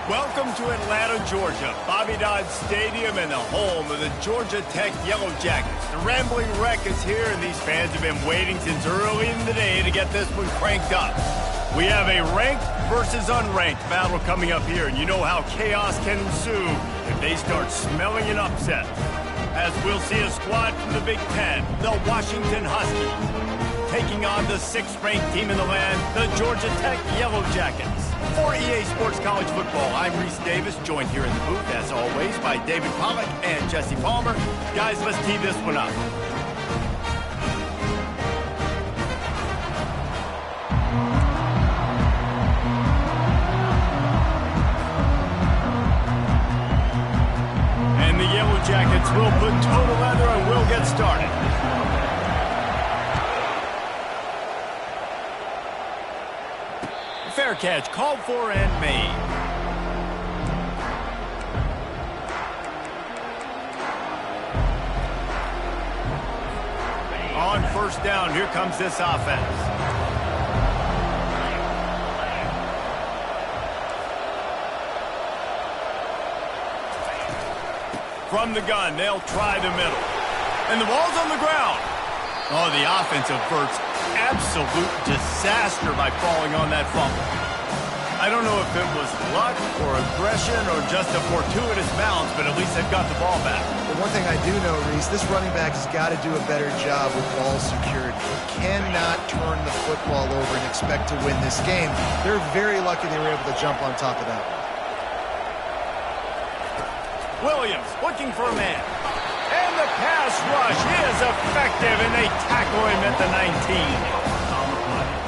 Welcome to Atlanta, Georgia, Bobby Dodd Stadium and the home of the Georgia Tech Yellow Jackets. The Rambling Wreck is here, and these fans have been waiting since early in the day to get this one cranked up. We have a ranked versus unranked battle coming up here, and you know how chaos can ensue if they start smelling an upset. As we'll see a squad from the Big Ten, the Washington Huskies, taking on the 6th-ranked team in the land, the Georgia Tech Yellow Jackets. For EA Sports College Football, I'm Reese Davis, joined here in the booth, as always, by David Pollack and Jesse Palmer. Guys, let's tee this one up. And the Yellow Jackets will put toe to leather and we'll get started. Fair catch, called for and made. On first down, here comes this offense. From the gun, they'll try the middle. And the ball's on the ground. Oh, the offense averts absolute disaster by falling on that fumble. I don't know if it was luck or aggression or just a fortuitous bounce, but at least they've got the ball back. But one thing I do know, Reese, this running back has got to do a better job with ball security. He cannot turn the football over and expect to win this game. They're very lucky they were able to jump on top of that. Williams looking for a man. And the pass rush is effective, and they tackle him at the 19.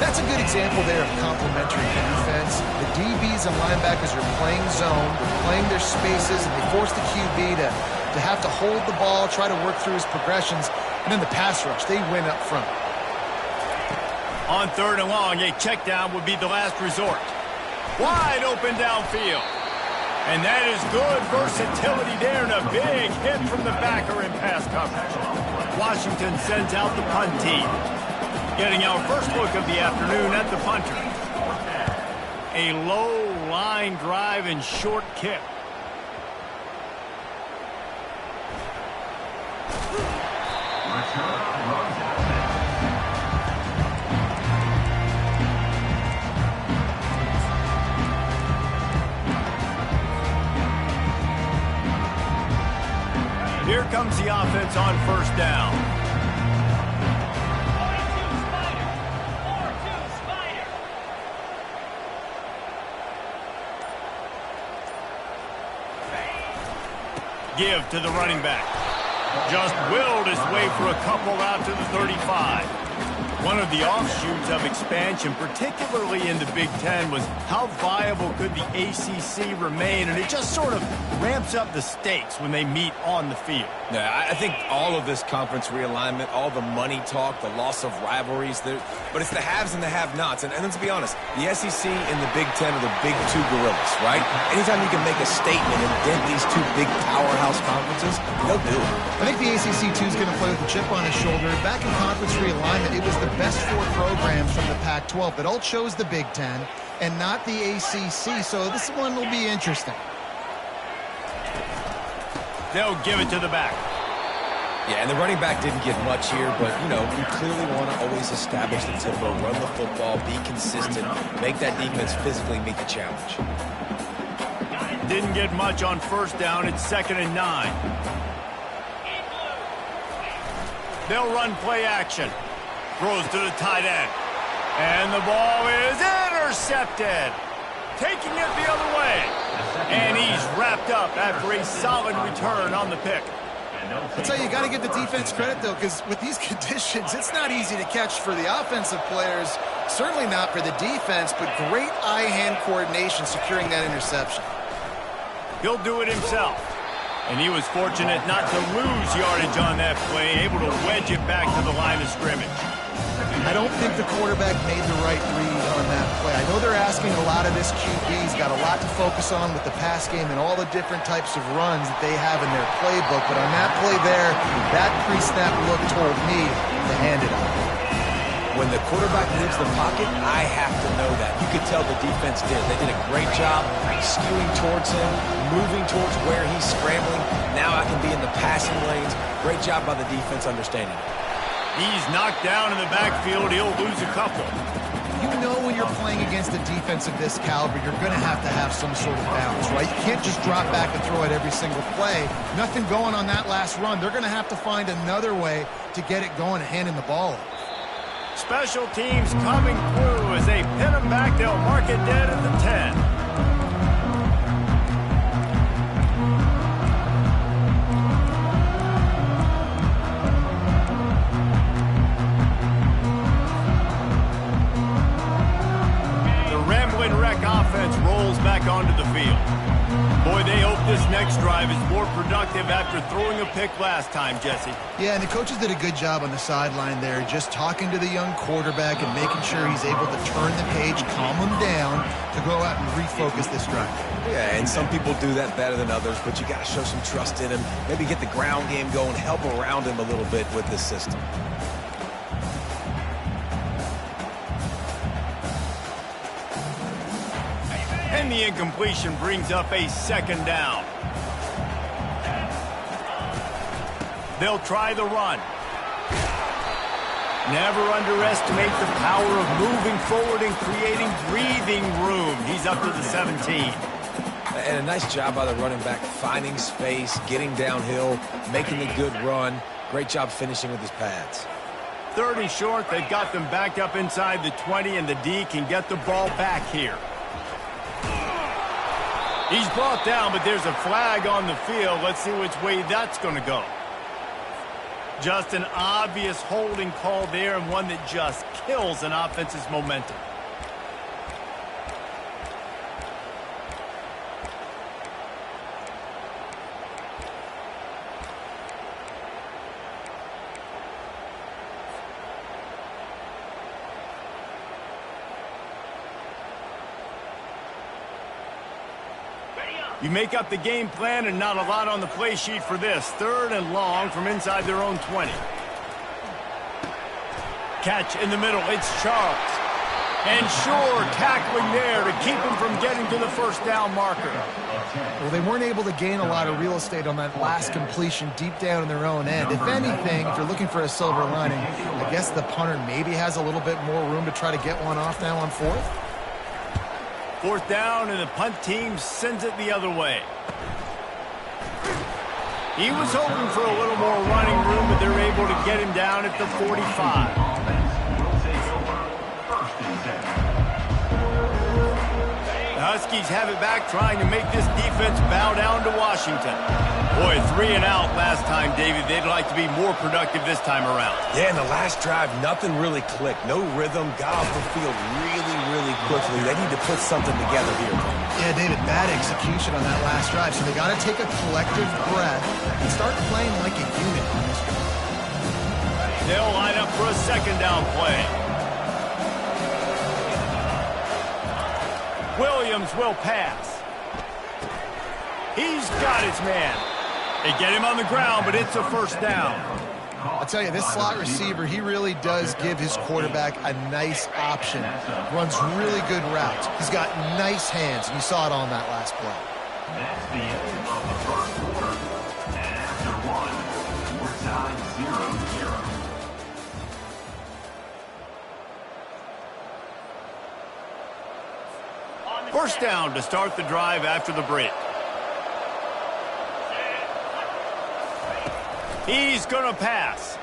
That's a good example there of complementary defense. The DBs and linebackers are playing zone, they're playing their spaces, and they force the QB to have to hold the ball, try to work through his progressions, and then the pass rush, they win up front. On third and long, a check down would be the last resort. Wide open downfield. And that is good versatility there, and a big hit from the backer in pass coverage. Washington sends out the punt team. Getting our first look of the afternoon at the punter. A low line drive and short kick. Here comes the offense on first down. Give to the running back. Just willed his way for a couple out to the 35. One of the offshoots of expansion, particularly in the Big Ten, was how viable could the ACC remain, and it just sort of ramps up the stakes when they meet on the field. Yeah, I think all of this conference realignment, all the money talk, the loss of rivalries, but it's the haves and the have-nots. And let's be honest, the SEC and the Big Ten are the big two gorillas, right? Anytime you can make a statement and dent these two big powerhouse conferences, they'll do it. I think the ACC, too, is going to play with a chip on his shoulder. Back in conference realignment, it was the best 4 programs from the Pac-12 that all chose the Big Ten and not the ACC, so this one will be interesting. They'll give it to the back. Yeah, and the running back didn't get much here, but, you know, we clearly want to always establish the tempo, run the football, be consistent, make that defense physically meet the challenge. Didn't get much on first down. It's 2nd and 9. They'll run play action. Throws to the tight end. And the ball is intercepted. Taking it the other way. And he's wrapped up after a solid return on the pick. I'll tell you, you got to give the defense credit, though, because with these conditions, it's not easy to catch for the offensive players. Certainly not for the defense, but great eye-hand coordination securing that interception. He'll do it himself. And he was fortunate not to lose yardage on that play, able to wedge it back to the line of scrimmage. I don't think the quarterback made the right read on that play. I know they're asking a lot of this QB. He's got a lot to focus on with the pass game and all the different types of runs that they have in their playbook. But on that play there, that pre-snap look told me to hand it off. When the quarterback leaves the pocket, I have to know that. You could tell the defense did. They did a great job skewing towards him, moving towards where he's scrambling. Now I can be in the passing lanes. Great job by the defense understanding it. He's knocked down in the backfield. He'll lose a couple. You know when you're playing against a defense of this caliber, you're going to have some sort of balance, right? You can't just drop back and throw it every single play. Nothing going on that last run. They're going to have to find another way to get it going and handing the ball off. Special teams coming through as they pin him back. They'll mark it dead at the 10. Offense rolls back onto the field. Boy, they hope this next drive is more productive after throwing a pick last time, Jesse. Yeah, and the coaches did a good job on the sideline there, just talking to the young quarterback and making sure he's able to turn the page, calm him down, to go out and refocus this drive. Yeah, and some people do that better than others, but you got to show some trust in him. Maybe get the ground game going, help around him a little bit with this system. And the incompletion brings up a second down. They'll try the run. Never underestimate the power of moving forward and creating breathing room. He's up to the 17. And a nice job by the running back, finding space, getting downhill, making a good run. Great job finishing with his pads. 3rd and short, they've got them back up inside the 20, and the D can get the ball back here. He's brought down, but there's a flag on the field. Let's see which way that's going to go. Just an obvious holding call there, and one that just kills an offense's momentum. You make up the game plan and not a lot on the play sheet for this. 3rd and long from inside their own 20. Catch in the middle. It's Charles. And sure, tackling there to keep him from getting to the first down marker. Well, they weren't able to gain a lot of real estate on that last completion deep down in their own end. If anything, if you're looking for a silver lining, I guess the punter maybe has a little bit more room to try to get one off now on 4th. 4th down, and the punt team sends it the other way. He was hoping for a little more running room, but they're able to get him down at the 45. The Huskies have it back, trying to make this defense bow down to Washington. Boy, 3 and out last time, David. They'd like to be more productive this time around. Yeah, in the last drive, nothing really clicked. No rhythm, got off the field really quickly. They need to put something together here. Yeah, David, bad execution on that last drive. So they got to take a collective breath and start playing like a unit on this drive. They'll line up for a 2nd down play. Williams will pass. He's got his man. They get him on the ground, but it's a 1st down. I'll tell you, this slot receiver, he really does give his quarterback a nice option. Runs really good routes. He's got nice hands, and you saw it on that last play. That's the end of the first quarter. And after one, we're tied 0-0. First down to start the drive after the break. He's going to pass.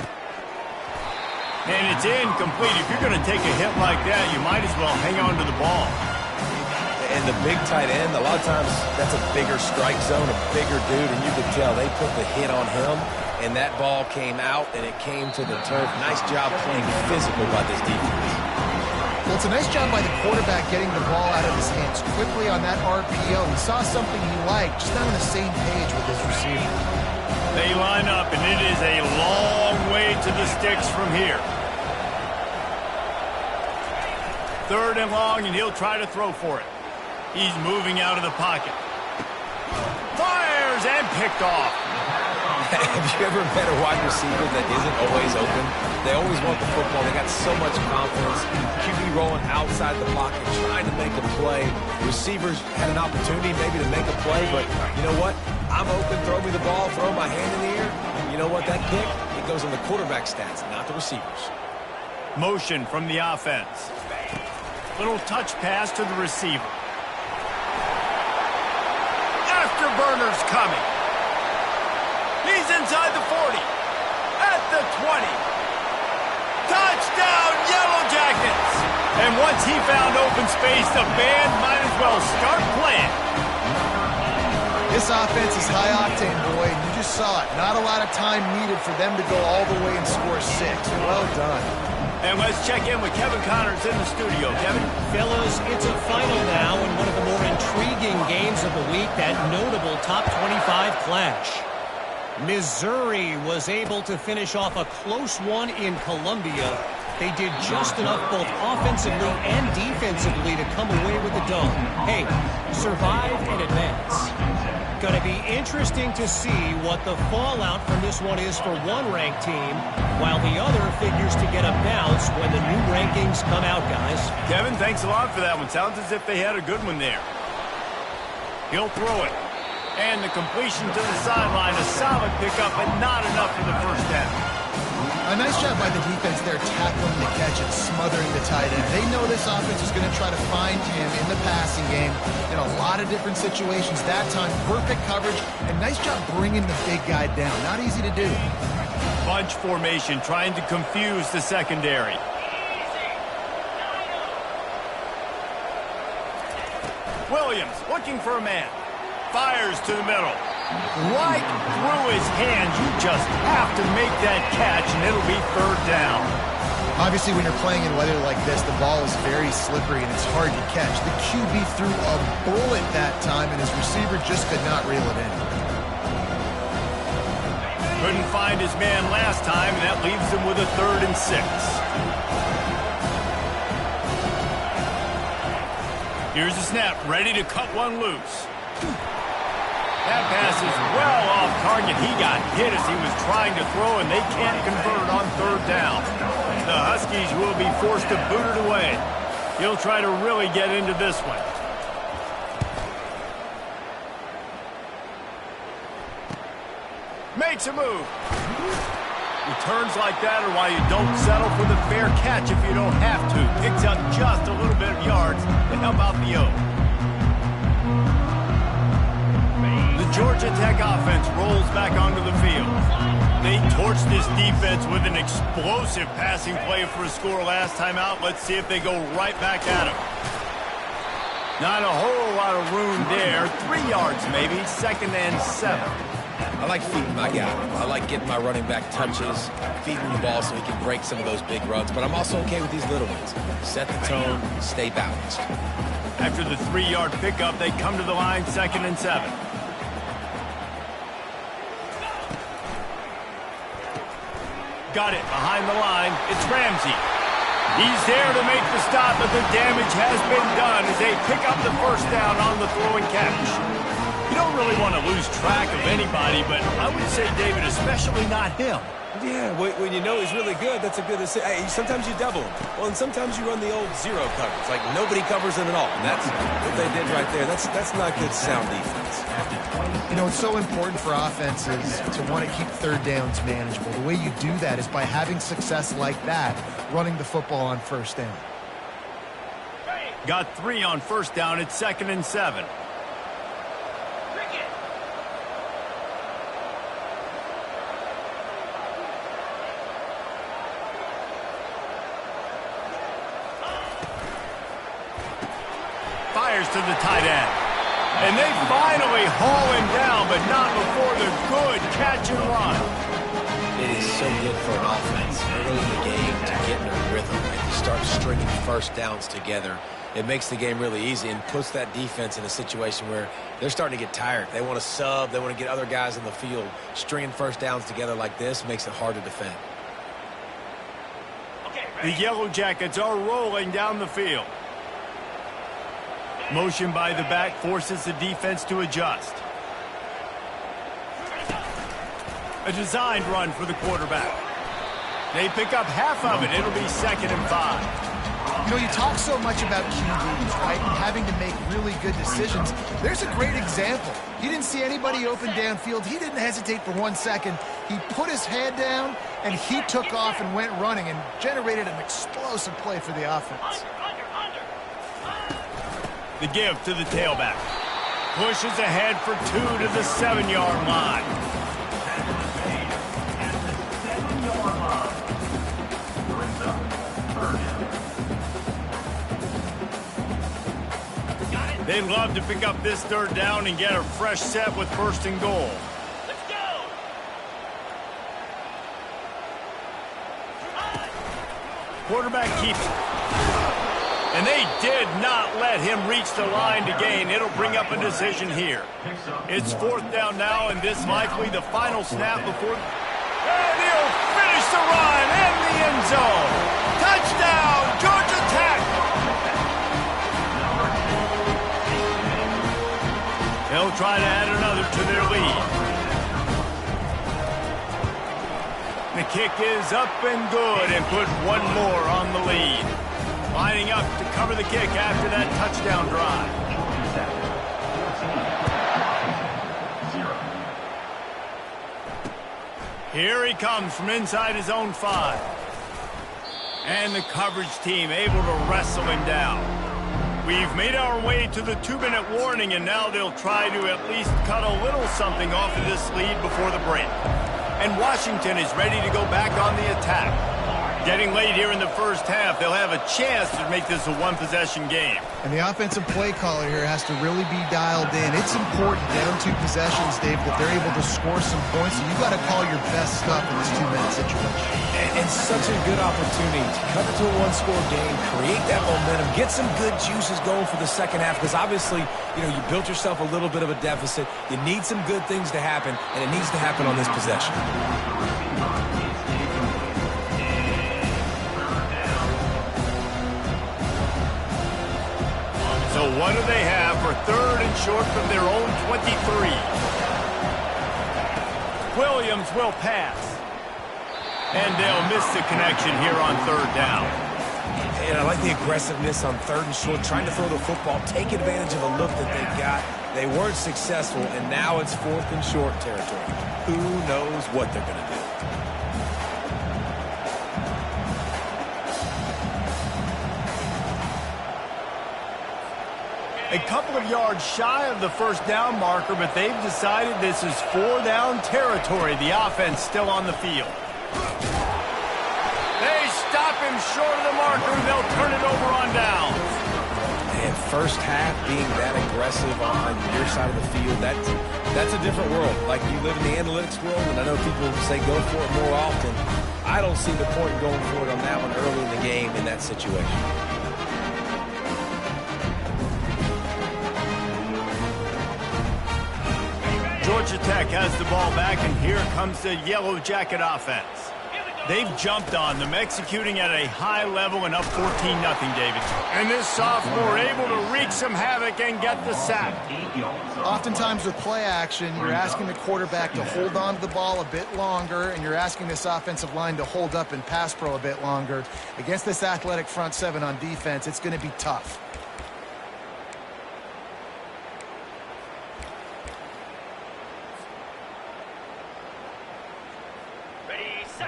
And it's incomplete. If you're going to take a hit like that, you might as well hang on to the ball. And the big tight end, a lot of times that's a bigger strike zone, a bigger dude, and you could tell they put the hit on him, and that ball came out, and it came to the turf. Nice job playing physical by this defense. Well, it's a nice job by the quarterback getting the ball out of his hands quickly on that RPO. He saw something he liked, just not on the same page with his receiver. They line up, and it is a long way to the sticks from here. 3rd and long, and he'll try to throw for it. He's moving out of the pocket. Fires and picked off. Have you ever met a wide receiver that isn't always open? They always want the football. They got so much confidence. QB rolling outside the pocket, trying to make a play. Receivers had an opportunity maybe to make a play, but you know what? I'm open, throw me the ball, throw my hand in the air. You know what? That pick, it goes on the quarterback stats, not the receivers. Motion from the offense. Little touch pass to the receiver. Afterburner's coming. He's inside the 40. At the 20. Touchdown, Yellow Jackets! And once he found open space, the band might as well start playing. This offense is high octane, boy, and you just saw it. Not a lot of time needed for them to go all the way and score 6. Well done. And let's check in with Kevin Connors in the studio. Kevin? Fellas, it's a final now in one of the more intriguing games of the week, that notable top 25 clash. Missouri was able to finish off a close one in Columbia. They did just enough both offensively and defensively to come away with the dub. Hey, survive and advance. Going to be interesting to see what the fallout from this one is for one ranked team, while the other figures to get a bounce when the new rankings come out, guys. Kevin, thanks a lot for that one. Sounds as if they had a good one there. He'll throw it. And the completion to the sideline, a solid pickup, but not enough for the first down. A nice job by the defense there, tackling the catch and smothering the tight end. They know this offense is going to try to find him in the passing game in a lot of different situations. That time, perfect coverage, and nice job bringing the big guy down. Not easy to do. Bunch formation, trying to confuse the secondary. Williams looking for a man. Fires to the middle. Right through his hands. You just have to make that catch, and it'll be third down. Obviously, when you're playing in weather like this, the ball is very slippery, and it's hard to catch. The QB threw a bullet that time, and his receiver just could not reel it in. Couldn't find his man last time, and that leaves him with a 3rd and 6. Here's the snap, ready to cut one loose. That pass is well off target. He got hit as he was trying to throw, and they can't convert on 3rd down. The Huskies will be forced to boot it away. He'll try to really get into this one. Makes a move. Returns like that are why you don't settle for the fair catch if you don't have to. Picks up just a little bit of yards to help out the O. Georgia Tech offense rolls back onto the field. They torched this defense with an explosive passing play for a score last time out. Let's see if they go right back at him. Not a whole lot of room there. 3 yards maybe, 2nd and 7. I like feeding my guy. I like getting my running back touches, feeding the ball so he can break some of those big runs. But I'm also okay with these little ones. Set the tone, stay balanced. After the 3-yard pickup, they come to the line, 2nd and 7. Got it behind the line. It's Ramsey. He's there to make the stop, but the damage has been done as they pick up the first down on the throw and catch. You don't really want to lose track of anybody, but I would say, David, especially not him. Yeah, when you know he's really good, that's a good decision. Hey, sometimes you double him. Well, and sometimes you run the old zero coverage. Like, nobody covers him at all. And that's what they did right there. That's not good sound defense. You know, it's so important for offenses to want to keep 3rd downs manageable. The way you do that is by having success like that, running the football on 1st down. Got 3 on 1st down. It's 2nd and 7. Fires to the tight end. And they finally haul him down, but not before the good catch and run. It is so good for an offense early in the game to get in a rhythm and to start stringing 1st downs together. It makes the game really easy and puts that defense in a situation where they're starting to get tired. They want to sub. They want to get other guys in the field. Stringing 1st downs together like this makes it hard to defend. The Yellow Jackets are rolling down the field. Motion by the back forces the defense to adjust. A designed run for the quarterback. They pick up half of it. It'll be 2nd and 5. You know, you talk so much about QBs, right, and having to make really good decisions. There's a great example. He didn't see anybody open downfield. He didn't hesitate for 1 second. He put his head down, and he took off and went running and generated an explosive play for the offense. The give to the tailback. Pushes ahead for 2 to the 7-yard line. They'd love to pick up this 3rd down and get a fresh set with 1st and goal. Let's go! Quarterback keeps it. And they did not let him reach the line to gain. It'll bring up a decision here. It's 4th down now, and this likely the final snap before... And he'll finish the run in the end zone. Touchdown, Georgia Tech! They'll try to add another to their lead. The kick is up and good and put one more on the lead. Lining up to cover the kick after that touchdown drive. Here he comes from inside his own 5. And the coverage team able to wrestle him down. We've made our way to the 2-minute warning, and now they'll try to at least cut a little something off of this lead before the break. And Washington is ready to go back on the attack. Getting late here in the first half, they'll have a chance to make this a one-possession game. And the offensive play caller here has to really be dialed in. It's important down 2 possessions, Dave, that they're able to score some points. So you got to call your best stuff in this 2-minute situation. And such a good opportunity to cut it to a 1-score game, create that momentum, get some good juices going for the second half. Because obviously, you built yourself a little bit of a deficit. You need some good things to happen, and it needs to happen on this possession. So what do they have for 3rd and short from their own 23? Williams will pass. And they'll miss the connection here on 3rd down. And I like the aggressiveness on 3rd and short, trying to throw the football, take advantage of a look that they've got. They weren't successful, and now it's 4th and short territory. Who knows what they're going to do? A couple of yards shy of the 1st down marker, but they've decided this is 4-down territory. The offense still on the field. They stop him short of the marker. They'll turn it over on downs. And first half being that aggressive on your side of the field, that's a different world. Like, you live in the analytics world, and I know people say go for it more often. I don't see the point in going for it on that one early in the game in that situation. Georgia Tech has the ball back, and here comes the Yellow Jacket offense. They've jumped on them, executing at a high level and up 14-0, David. And this sophomore able to wreak some havoc and get the sack. Oftentimes with play action, you're asking the quarterback to hold on to the ball a bit longer, and you're asking this offensive line to hold up and pass pro a bit longer. Against this athletic front 7 on defense, it's going to be tough.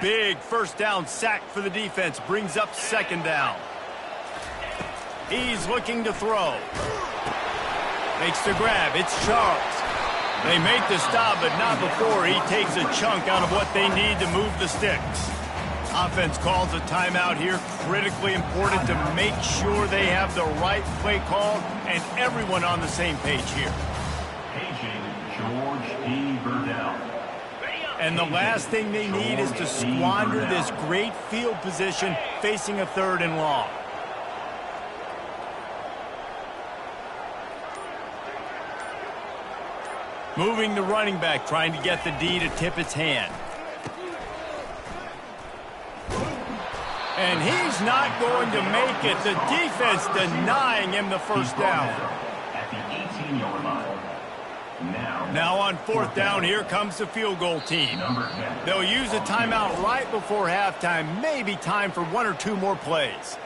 Big 1st down sack for the defense. Brings up 2nd down. He's looking to throw. Makes the grab. It's Charles. They make the stop, but not before he takes a chunk out of what they need to move the sticks. Offense calls a timeout here. Critically important to make sure they have the right play call and everyone on the same page here. Paging George E. Verdell. And the last thing they need is to squander this great field position facing a 3rd and long. Moving the running back, trying to get the D to tip its hand. And he's not going to make it. The defense denying him the 1st down. At the 18-yard line. Now on 4th down, here comes the field goal team. They'll use a timeout right before halftime, maybe time for 1 or 2 more plays.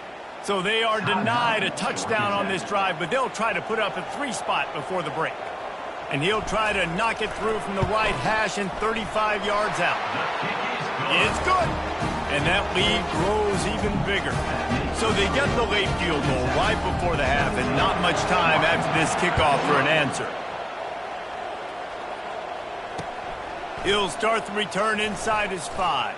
So they are denied a touchdown on this drive, but they'll try to put up a 3 spot before the break. And he'll try to knock it through from the right hash and 35 yards out. It's good. And that lead grows even bigger. So they get the late field goal right before the half and not much time after this kickoff for an answer. He'll start the return inside his 5.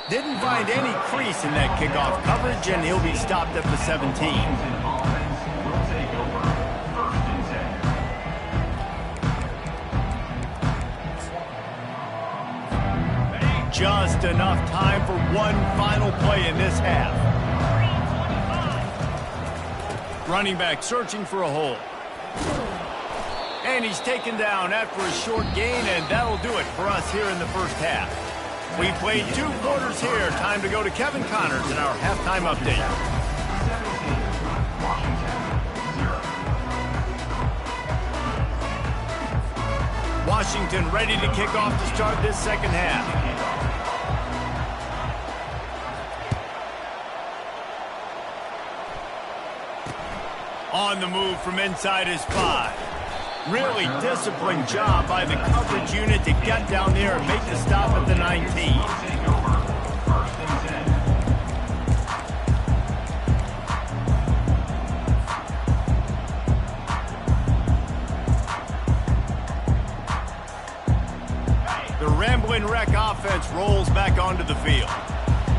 Didn't find any crease in that kickoff coverage, and he'll be stopped at the 17. Just enough time for one final play in this half. Running back searching for a hole. And he's taken down after a short gain, and that'll do it for us here in the first half. We played 2 quarters here. Time to go to Kevin Connors in our halftime update. Washington ready to kick off to start this second half. On the move from inside his 5. Really disciplined job by the coverage unit to get down there and make the stop at the 19. The Ramblin' Wreck offense rolls back onto the field.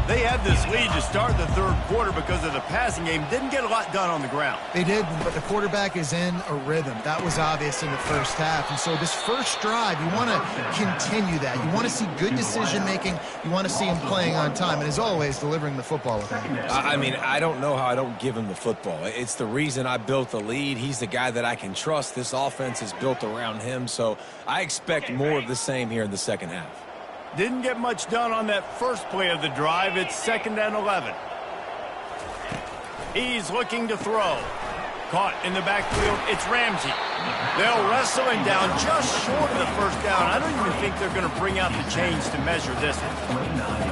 They had this lead to start the 3rd quarter because of the passing game. Didn't get a lot done on the ground. They did, but the quarterback is in a rhythm. That was obvious in the first half. And so this first drive, you want to continue that. You want to see good decision-making. You want to see him playing on time. And as always, delivering the football with him. I mean, I don't know how I don't give him the football. It's the reason I built the lead. He's the guy that I can trust. This offense is built around him. So I expect more of the same here in the second half. Didn't get much done on that first play of the drive. It's 2nd and 11. He's looking to throw. Caught in the backfield. It's Ramsey. They'll wrestle him down just short of the first down. I don't even think they're going to bring out the chains to measure this one.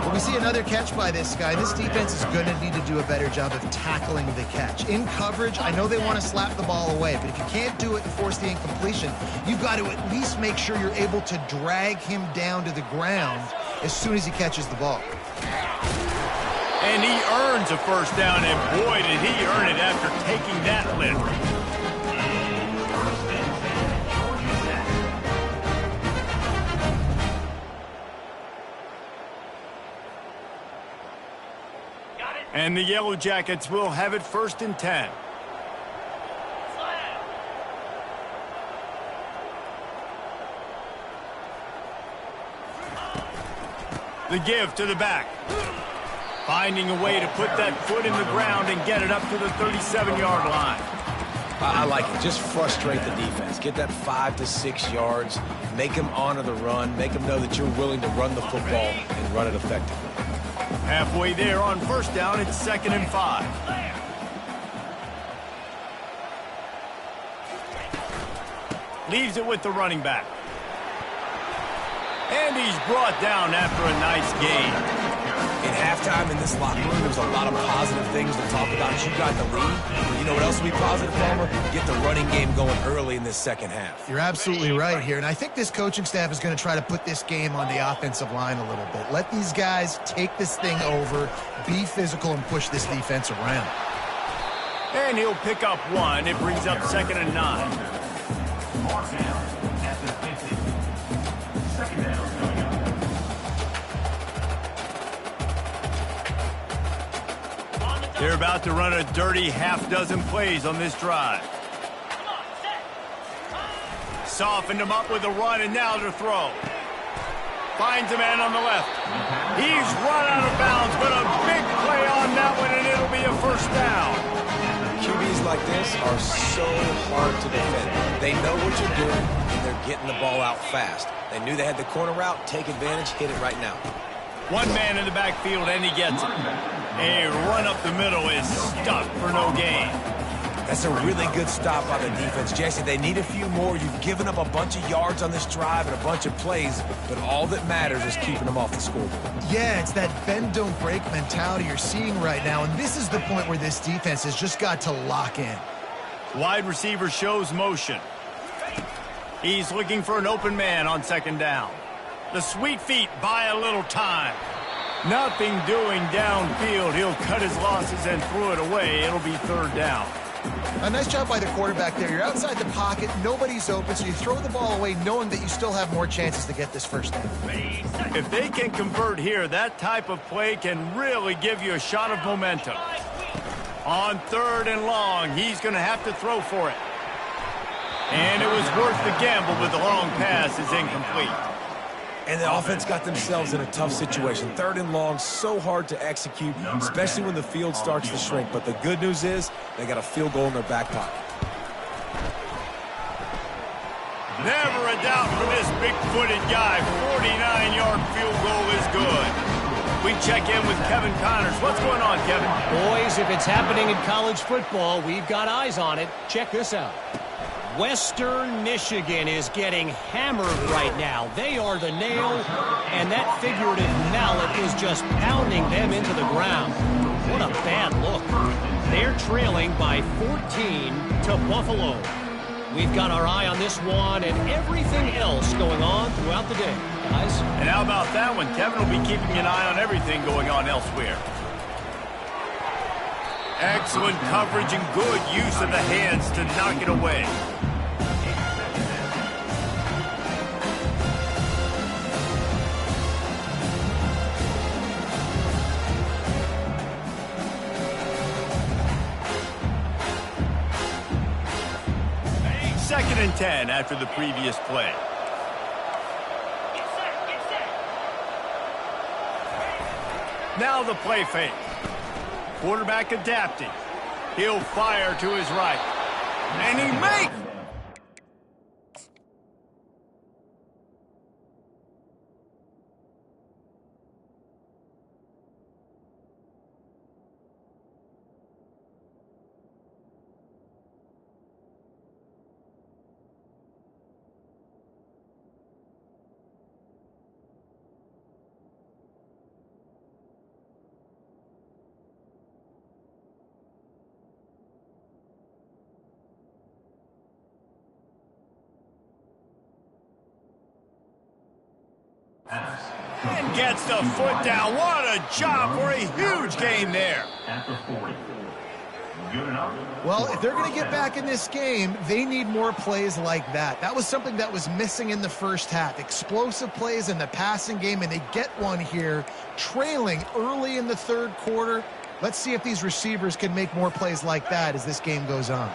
Well, we see another catch by this guy. This defense is going to need to do a better job of tackling the catch. In coverage, I know they want to slap the ball away, but if you can't do it and force the incompletion, you've got to at least make sure you're able to drag him down to the ground as soon as he catches the ball. And he earns a first down, and boy, did he earn it after taking that lift. And the Yellow Jackets will have it 1st and 10. The give to the back. Finding a way to put that foot in the ground and get it up to the 37-yard line. I like it. Just frustrate the defense. Get that 5 to 6 yards. Make them honor the run. Make them know that you're willing to run the football and run it effectively. Halfway there on 1st down, it's 2nd and 5. Leaves it with the running back. And he's brought down after a nice gain. In halftime in this locker room, there's a lot of positive things to talk about. You got the lead. You know what else will be positive, Palmer? Get the running game going early in this second half. You're absolutely right here, and I think this coaching staff is going to try to put this game on the offensive line a little bit. Let these guys take this thing over, be physical, and push this defense around. And he'll pick up 1. It brings up 2nd and 9. They're about to run a dirty half-dozen plays on this drive. Softened him up with a run, and now to throw. Finds a man on the left. He's run out of bounds, but a big play on that one, and it'll be a first down. QBs like this are so hard to defend. They know what you're doing, and they're getting the ball out fast. They knew they had the corner route. Take advantage. Hit it right now. One man in the backfield, and he gets it. A run up the middle is stuck for no gain. That's a really good stop by the defense. Jesse, they need a few more. You've given up a bunch of yards on this drive and a bunch of plays, but all that matters is keeping them off the scoreboard. Yeah, it's that bend, don't break mentality you're seeing right now, and this is the point where this defense has just got to lock in. Wide receiver shows motion. He's looking for an open man on second down. The sweet feet buy a little time. Nothing doing downfield. He'll cut his losses and throw it away. It'll be third down. A nice job by the quarterback there. You're outside the pocket, nobody's open, so you throw the ball away knowing that you still have more chances to get this first down. If they can convert here, that type of play can really give you a shot of momentum. On third and long, he's going to have to throw for it. And it was worth the gamble, but the long pass is incomplete. And the offense got themselves in a tough situation. Third and long, so hard to execute, especially when the field starts to shrink. But the good news is they got a field goal in their back pocket. Never a doubt for this big-footed guy. 49-yard field goal is good. We check in with Kevin Connors. What's going on, Kevin? Boys, if it's happening in college football, we've got eyes on it. Check this out. Western Michigan is getting hammered right now. They are the nail, and that figurative mallet is just pounding them into the ground. What a bad look. They're trailing by 14 to Buffalo. We've got our eye on this one and everything else going on throughout the day, guys. And how about that one? Kevin will be keeping an eye on everything going on elsewhere. Excellent coverage and good use of the hands to knock it away. Second and 10 after the previous play. Now the play fake. Quarterback adapting. He'll fire to his right. And he makes... And gets the foot down. What a job for a huge gain there. Well, if they're going to get back in this game, they need more plays like that. That was something that was missing in the first half. Explosive plays in the passing game, and they get one here, trailing early in the third quarter. Let's see if these receivers can make more plays like that as this game goes on.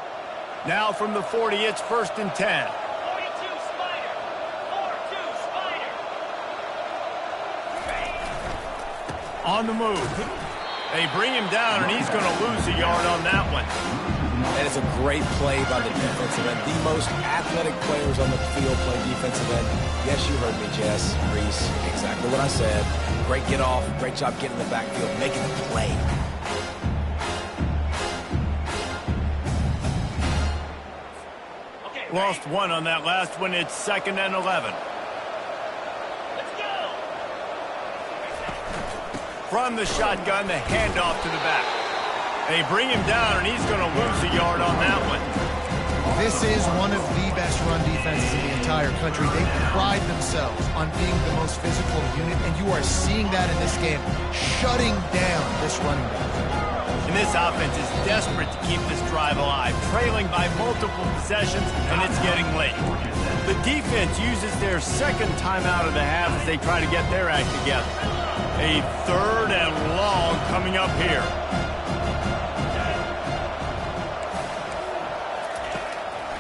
Now from the 40, it's first and 10. On the move. They bring him down, and he's going to lose a yard on that one. That is a great play by the defensive end. The most athletic players on the field play defensive end. Yes, you heard me, Jess, Reese. Exactly what I said. Great get off. Great job getting in the backfield, making the play. Lost one on that last one. It's second and 11. From the shotgun, the handoff to the back. They bring him down, and he's going to lose a yard on that one. This is one of the best run defenses in the entire country. They pride themselves on being the most physical unit, and you are seeing that in this game, shutting down this running back. And this offense is desperate to keep this drive alive, trailing by multiple possessions, and it's getting late. The defense uses their second timeout of the half as they try to get their act together. A third and long coming up here.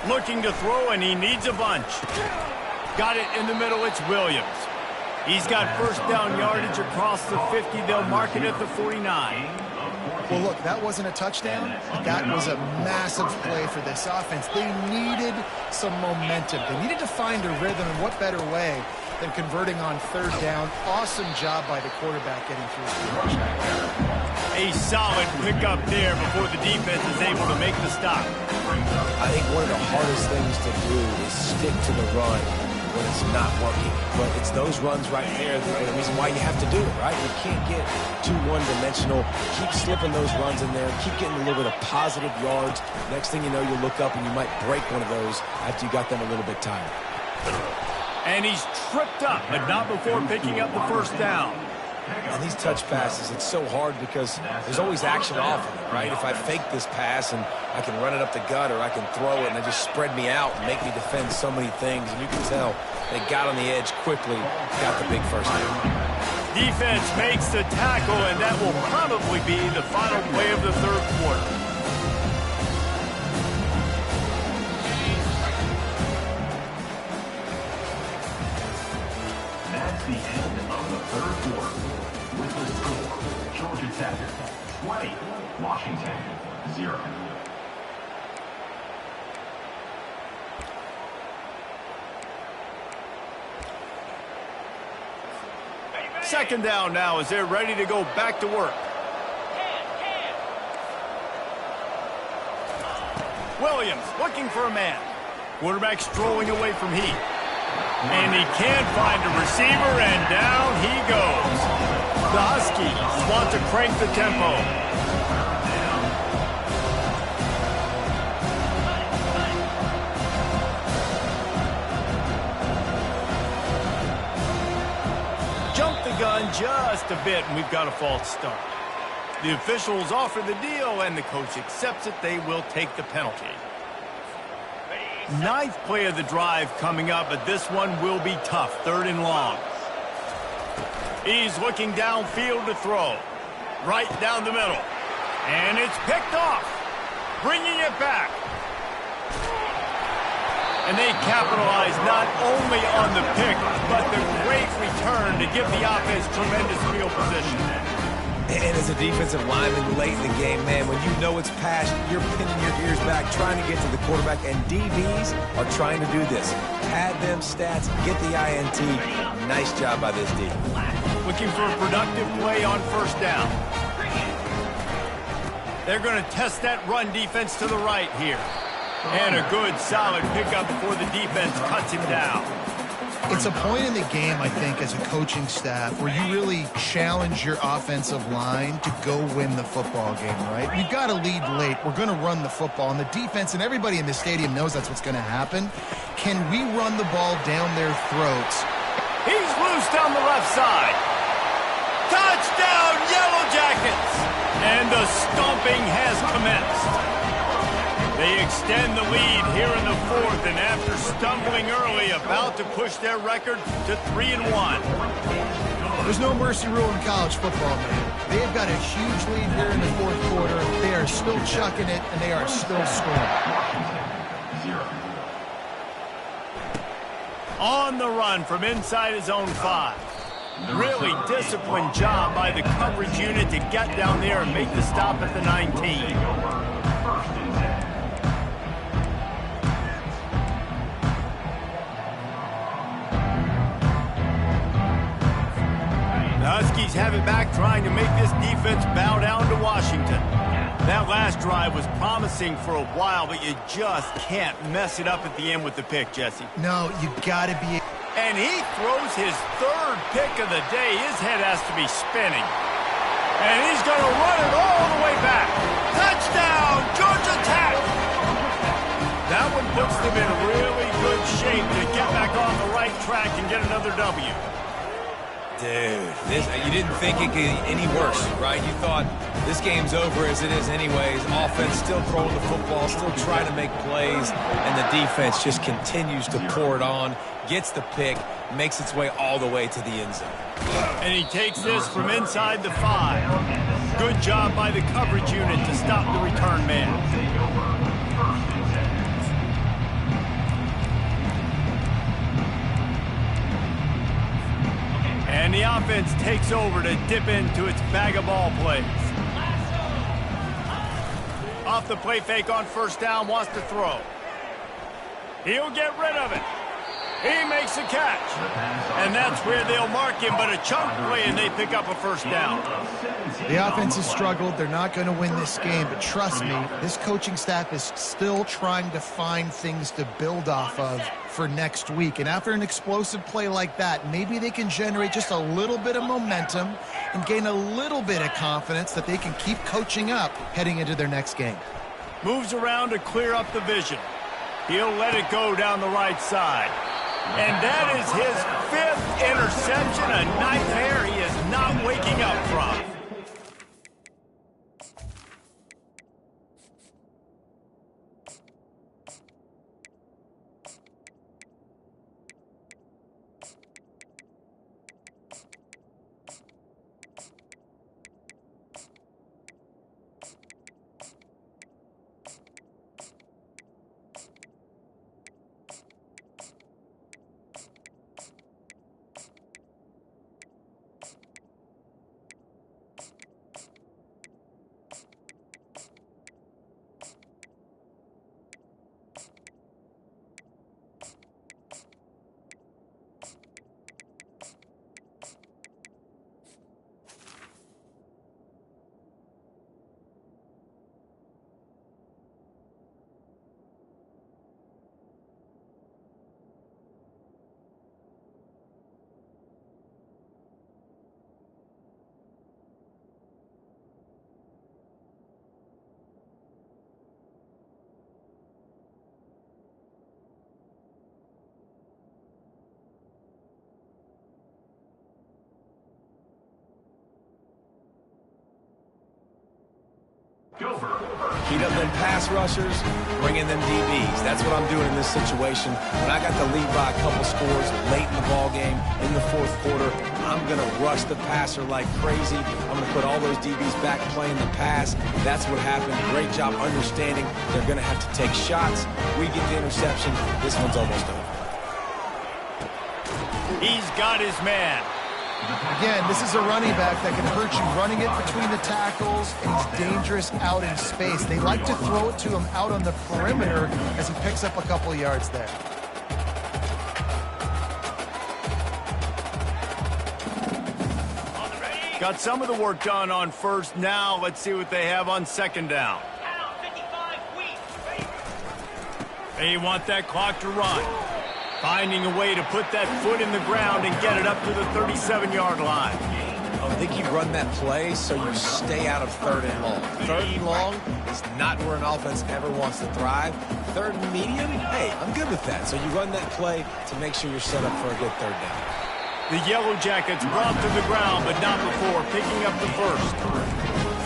Looking to throw, and he needs a bunch. Got it in the middle, it's Williams. He's got first down yardage across the 50. They'll mark it at the 49. Well, look, that wasn't a touchdown. That was a massive play for this offense. They needed some momentum. They needed to find a rhythm, and what better way than converting on third down. Awesome job by the quarterback getting through his progression. A solid pickup there before the defense is able to make the stop. I think one of the hardest things to do is stick to the run when it's not working. But it's those runs right there that are the reason why you have to do it, right? You can't get too one-dimensional. Keep slipping those runs in there. Keep getting a little bit of positive yards. Next thing you know, you'll look up and you might break one of those after you got them a little bit tired. And he's tripped up, but not before picking up the first down. And these touch passes, it's so hard because there's always action off of it, right? If I fake this pass and I can run it up the gut or I can throw it and they just spread me out and make me defend so many things. And you can tell they got on the edge quickly, got the big first down. Defense makes the tackle, and that will probably be the final play of the third quarter. That's the end of the third quarter. With the score, Georgia Tech 20, Washington 0. Second down now as they're ready to go back to work. Williams looking for a man. Quarterback strolling away from Heath. And he can't find a receiver, and down he goes. The Huskies want to crank the tempo. Jump the gun just a bit, and we've got a false start. The officials offer the deal, and the coach accepts it. They will take the penalty. Ninth play of the drive coming up, but this one will be tough. Third and long. He's looking downfield to throw. Right down the middle. And it's picked off. Bringing it back. And they capitalize not only on the pick, but the great return to give the offense tremendous field position. And as a defensive lineman late in the game, man, when you know it's passed, you're pinning your ears back, trying to get to the quarterback, and DBs are trying to do this. Pad them stats, get the INT. Nice job by this D. Looking for a productive play on first down. They're going to test that run defense to the right here. And a good, solid pickup before the defense cuts him down. It's a point in the game, I think, as a coaching staff where you really challenge your offensive line to go win the football game, right? We've got to lead late. We're going to run the football. And the defense and everybody in the stadium knows that's what's going to happen. Can we run the ball down their throats? He's loose down the left side. Touchdown, Yellow Jackets! And the stomping has commenced. They extend the lead here in the fourth, and after stumbling early, about to push their record to 3-1. There's no mercy rule in college football, man. They've got a huge lead here in the fourth quarter. They are still chucking it, and they are still scoring. On the run from inside his own 5. Really disciplined job by the coverage unit to get down there and make the stop at the 19. The Huskies have it back, trying to make this defense bow down to Washington. That last drive was promising for a while, but you just can't mess it up at the end with the pick, Jesse. No, you got to be... And he throws his third pick of the day. His head has to be spinning. And he's going to run it all the way back. Touchdown, Georgia Tech! That one puts them in really good shape to get back on the right track and get another W. Dude, you didn't think it could get any worse, right? You thought this game's over as it is anyways. Offense still throwing the football, still trying to make plays, and the defense just continues to pour it on, gets the pick, makes its way all the way to the end zone. And he takes this from inside the 5. Good job by the coverage unit to stop the return man. And the offense takes over to dip into its bag of ball plays. Off the play fake on first down, wants to throw. He'll get rid of it. He makes the catch. And that's where they'll mark him, but a chunk play, and they pick up a first down. The offense has struggled. They're not going to win this game, but trust me, this coaching staff is still trying to find things to build off of for next week. And after an explosive play like that, maybe they can generate just a little bit of momentum and gain a little bit of confidence that they can keep coaching up heading into their next game. Moves around to clear up the vision. He'll let it go down the right side. And that is his 5th interception, a nightmare he is not waking up from. Heat up them pass rushers, bring in them DBs. That's what I'm doing in this situation. When I got the lead by a couple scores late in the ball game, in the 4th quarter, I'm going to rush the passer like crazy. I'm going to put all those DBs back playing the pass. That's what happened. Great job understanding they're going to have to take shots. We get the interception. This one's almost over. He's got his man. Again, this is a running back that can hurt you running it between the tackles, and he's dangerous out in space. They like to throw it to him out on the perimeter as he picks up a couple of yards there. Got some of the work done on first. Now let's see what they have on 2nd down. They want that clock to run. Finding a way to put that foot in the ground and get it up to the 37-yard line. I think you run that play so you stay out of 3rd and long. 3rd and long is not where an offense ever wants to thrive. 3rd and medium, hey, I'm good with that. So you run that play to make sure you're set up for a good 3rd down. The Yellow Jackets brought to the ground, but not before picking up the first.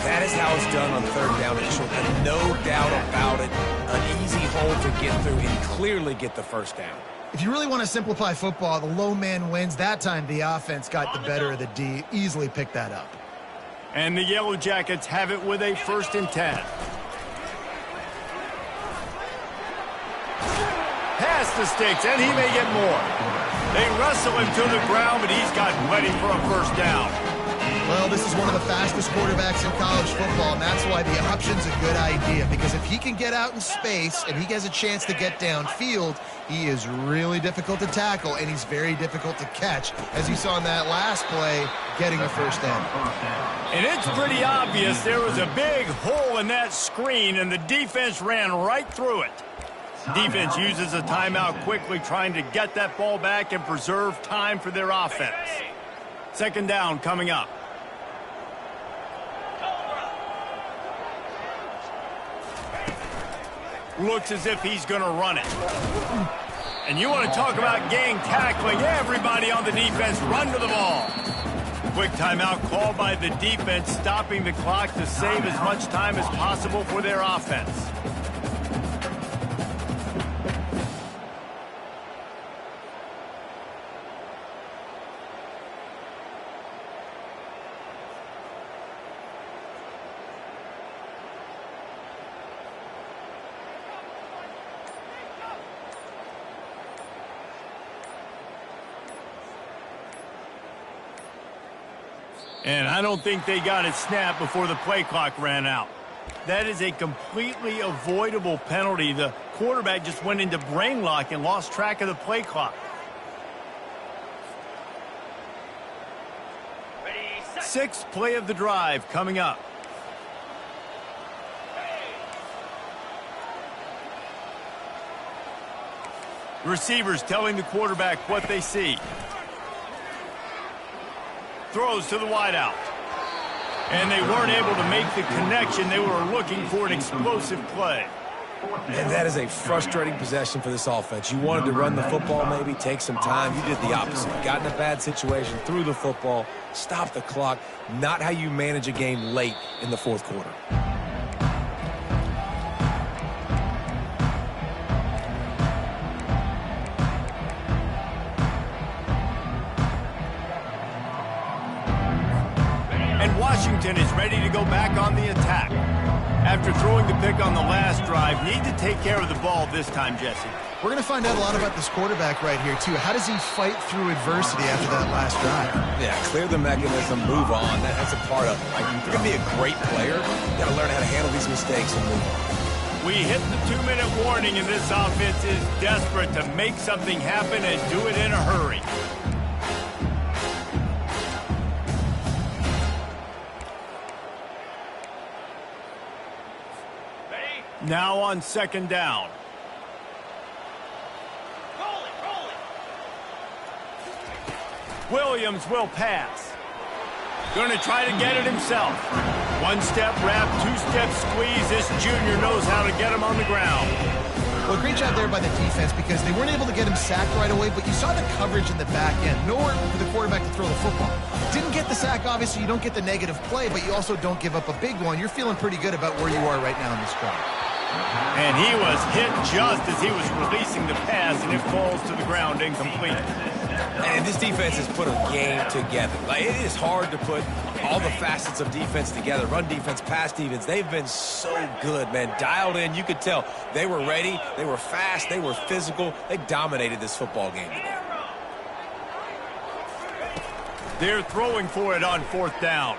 That is how it's done on 3rd down. And no doubt about it, an easy hole to get through and clearly get the first down. If you really want to simplify football, the low man wins. That time the offense got the better of the D. Easily picked that up. And the Yellow Jackets have it with a 1st and 10. Pass the sticks, and he may get more. They wrestle him to the ground, but he's got plenty for a first down. Well, this is one of the fastest quarterbacks in college football, and that's why the option's a good idea, because if he can get out in space and he has a chance to get downfield, he is really difficult to tackle, and he's very difficult to catch, as you saw in that last play, getting a first down. And it's pretty obvious there was a big hole in that screen, and the defense ran right through it. Defense uses a timeout quickly, trying to get that ball back and preserve time for their offense. 2nd down coming up. Looks as if he's going to run it. And you want to talk about gang tackling. Everybody on the defense run to the ball. Quick timeout called by the defense, stopping the clock to save as much time as possible for their offense. And I don't think they got it snapped before the play clock ran out. That is a completely avoidable penalty. The quarterback just went into brain lock and lost track of the play clock. sixth play of the drive coming up. Receivers telling the quarterback what they see. Throws to the wideout. And they weren't able to make the connection. They were looking for an explosive play. And that is a frustrating possession for this offense. You wanted to run the football, maybe take some time. You did the opposite. Got in a bad situation, threw the football, stopped the clock. Not how you manage a game late in the fourth quarter. And Washington is ready to go back on the attack. After throwing the pick on the last drive, need to take care of the ball this time, Jesse. We're going to find out a lot about this quarterback right here, too. How does he fight through adversity after that last drive? Yeah, clear the mechanism, move on. That's a part of it. Like, if you're going to be a great player, you got to learn how to handle these mistakes and move on. We hit the 2-minute warning, and this offense is desperate to make something happen and do it in a hurry. Now on second down. Williams will pass. Going to try to get it himself. One-step wrap, two-step squeeze. This junior knows how to get him on the ground. Well, great job there by the defense because they weren't able to get him sacked right away, but you saw the coverage in the back end. Nowhere for the quarterback to throw the football. Didn't get the sack, obviously. You don't get the negative play, but you also don't give up a big one. You're feeling pretty good about where you are right now in this drive. And he was hit just as he was releasing the pass, and it falls to the ground incomplete. And this defense has put a game together. Like, it is hard to put all the facets of defense together. Run defense, pass defense. They've been so good, man. Dialed in. You could tell they were ready. They were fast. They were physical. They dominated this football game today. They're throwing for it on fourth down.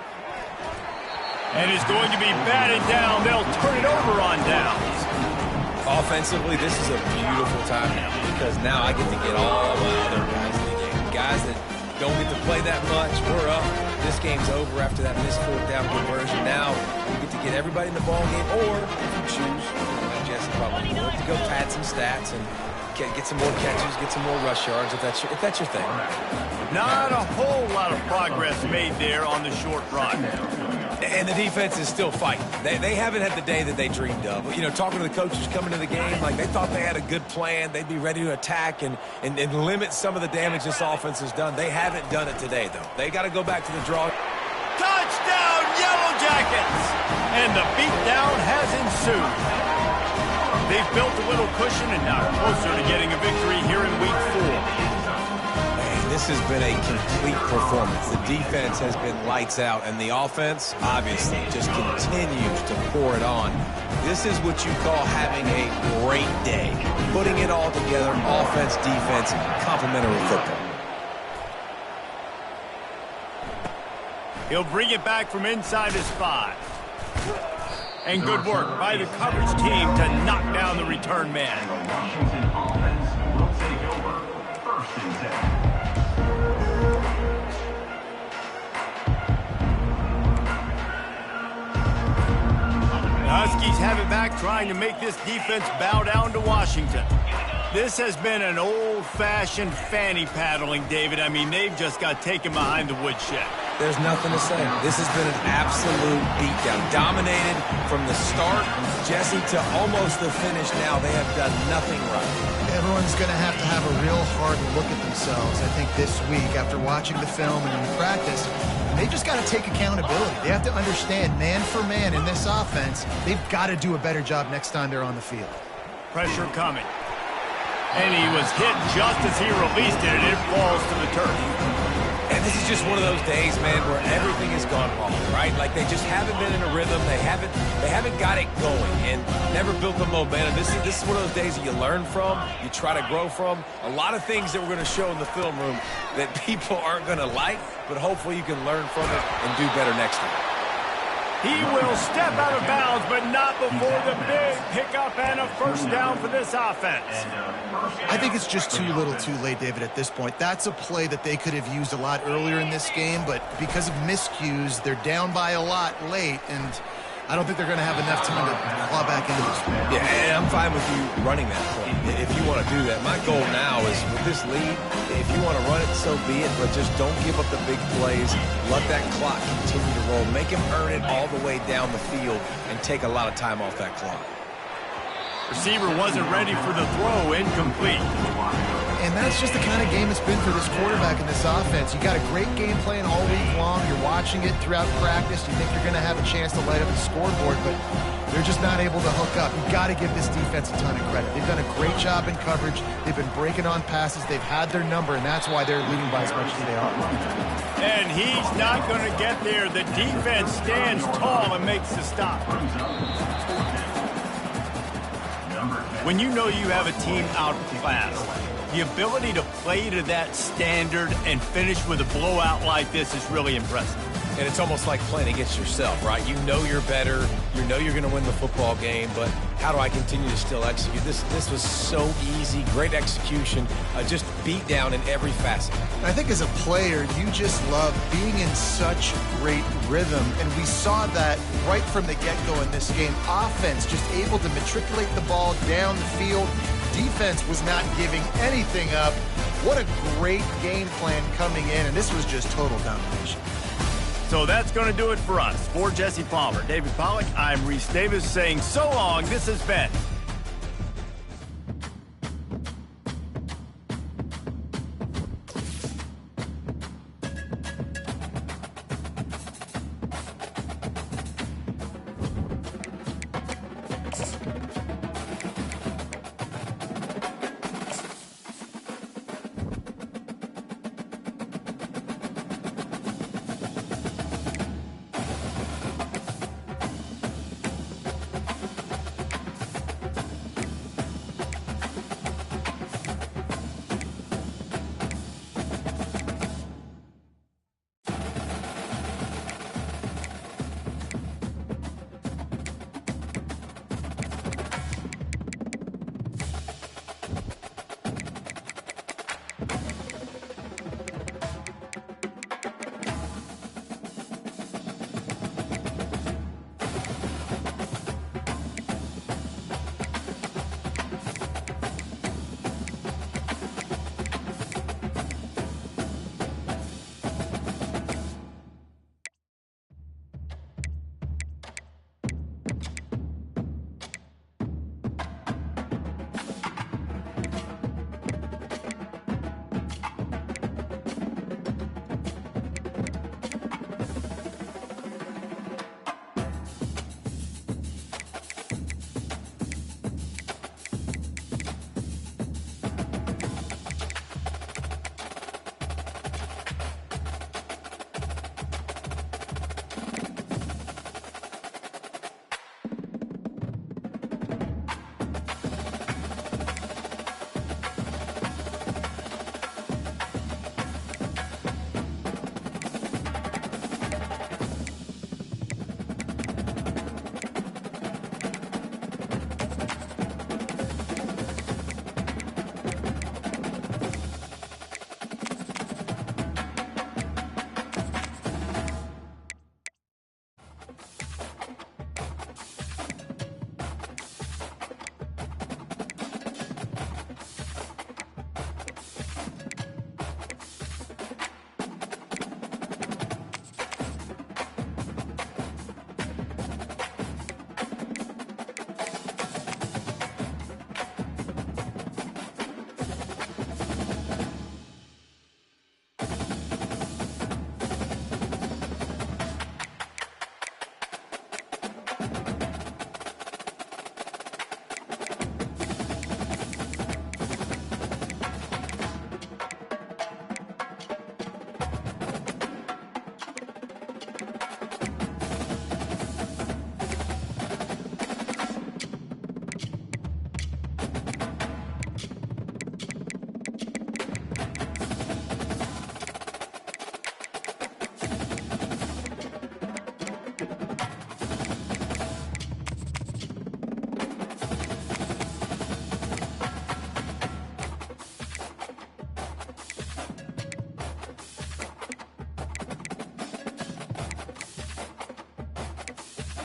And it's going to be batted down. They'll turn it over on downs. Offensively, this is a beautiful time now because now I get to get all my other guys in the game. Guys that don't get to play that much, we're up. This game's over after that missed fourth down conversion. Now you get to get everybody in the ball game, or if you choose, like Jesse probably would, to go pad some stats and get some more catches, get some more rush yards if that's your thing. Not a whole lot of progress made there on the short run. And the defense is still fighting. They haven't had the day that they dreamed of. You know, talking to the coaches coming to the game, like they thought they had a good plan. They'd be ready to attack and limit some of the damage this offense has done. They haven't done it today, though. They got to go back to the draw. Touchdown, Yellow Jackets! And the beatdown has ensued. They've built a little cushion and now closer to getting a victory here in Week 4. This has been a complete performance. The defense has been lights out, and the offense, obviously, just continues to pour it on. This is what you call having a great day. Putting it all together, offense, defense, complementary football. He'll bring it back from inside his 5. And good work by the coverage team to knock down the return man. The Washington offense will take over. First and 10. Huskies have it back, trying to make this defense bow down to Washington. This has been an old-fashioned fanny paddling, David. I mean, they've just got taken behind the woodshed. There's nothing to say. This has been an absolute beatdown. Dominated from the start, Jesse, to almost the finish now. They have done nothing right. Everyone's going to have a real hard look at themselves, I think, this week after watching the film and in practice. They just got to take accountability. They have to understand, man for man in this offense, they've got to do a better job next time they're on the field. Pressure coming. And he was hit just as he released it, and it falls to the turf. And this is just one of those days, man, where everything has gone wrong, right? Like they just haven't been in a rhythm. They haven't got it going and never built the momentum. This is one of those days that you learn from, you try to grow from. A lot of things that we're going to show in the film room that people aren't going to like, but hopefully you can learn from it and do better next time. He will step out of bounds, but not before the big pickup and a first down for this offense. I think it's just too little too late, David, at this point. That's a play that they could have used a lot earlier in this game, but because of miscues, they're down by a lot late, and I don't think they're going to have enough time to claw back into this. Yeah, and I'm fine with you running that play if you want to do that. My goal now is with this lead, if you want to run it, so be it, but just don't give up the big plays. Let that clock continue to roll. Make him earn it all the way down the field and take a lot of time off that clock. Receiver wasn't ready for the throw, incomplete. And that's just the kind of game it's been for this quarterback in this offense. You got a great game plan all week long. You're watching it throughout practice. You think you're going to have a chance to light up the scoreboard, but they're just not able to hook up. You've got to give this defense a ton of credit. They've done a great job in coverage. They've been breaking on passes. They've had their number, and that's why they're leading by as much as they are. And he's not going to get there. The defense stands tall and makes the stop. When you know you have a team outclassed, the ability to play to that standard and finish with a blowout like this is really impressive. And it's almost like playing against yourself, right? You know you're better. You know you're going to win the football game, but how do I continue to still execute? This was so easy, great execution, just beat down in every facet. I think as a player, you just love being in such great rhythm, and we saw that right from the get-go in this game. Offense just able to matriculate the ball down the field. Defense was not giving anything up. What a great game plan coming in, and this was just total domination. So that's going to do it for us. For Jesse Palmer, David Pollack, I'm Reese Davis saying so long. This has been